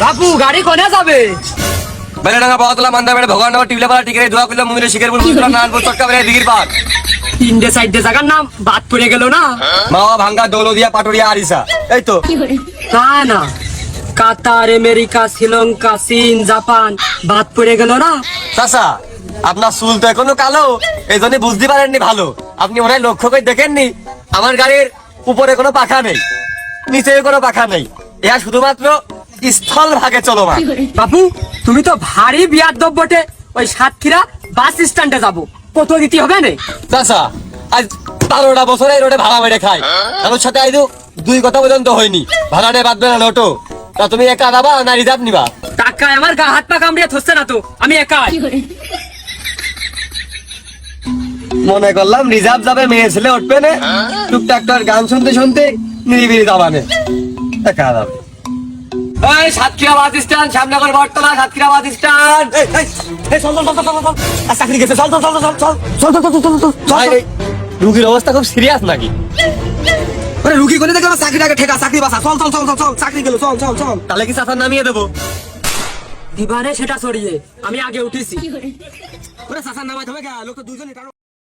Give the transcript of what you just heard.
বাপু গাড়ি কোনে যাবে? বেলেডাঙ্গা বাওতলা মান্দাবেড়ে ভগবান নগর টিবলাপাড়া টিকেরে দোয়া করলে মন্দিরে শিখেরপুর মুসলা নারায়ণপুর চট্টগ্রামের দিঘির পাড়। তিনটে সাইডে জায়গার নাম বাদ পড়ে গেল না? মাওয়া ভাঙ্গা দৌলদিয়া পাটুরিয়া আরিসা, এই তো। না না, কাতার, আমেরিকা, শ্রীলঙ্কা, চীন, জাপান বাদ পড়ে গেল না? চাচা আপনার চুল তো এখনো কালো, এই জন্য বুঝতে পারেননি ভালো। আপনি মনে হয় লক্ষ্য করে দেখেননি আমার গাড়ির উপরে কোনো পাখা নেই, নিচে কোনো পাখা নেই, ইহা শুধুমাত্র স্থল ভাগে চলমান। বাপু তুমি তো ভারী বিয়াদব বটে। ওই সাতক্ষীরা বাস স্ট্যান্ডে যাবো, কত দিতে হবে না? চাচা আজ 12টা বছর এই রোডে ভাড়া মেরে খাই, আমার সাথে আজ 2 কথা পর্যন্ত হয়নি। ভাড়াটা বাদবে না লোটো। তা তুমি একা যাবা না রিজার্ভ নিবা? টাকায় আমার গা হাত পা কামড়িয়ে থচ্ছে না তো, আমি একাই। মনে করলাম রিজার্ভ যাবে, মেয়ে ছেলে উঠবে না, টুকটাক টাক গান শুনতে শুনতে নিরিবিলি যাবানে। একা যাবে। এই সাতক্ষীরা বাস স্ট্যান্ড, শ্যামনগর বটতলা, সাতক্ষীরা বাস স্ট্যান্ড। চল চল চল চল চল। আর চাকরি গেছে, চল চল চল চল চল চল চল চল চল চল চল। রুগীর অবস্থা খুব সিরিয়াস নাকি? আরে রুগী কোনে দেখে আমার চাকরিটাকে ঠেকা, চাকরি বাসা, চল চল চল চল চল, চাকরি গেল, চল চল চল। তাহলে কি চাচা নামিয়ে দেবো? দিবারে সেটা সরিয়ে আমি আগে উঠেছি। ওরে চাচা নামাই হবে, লোক তো দুজনই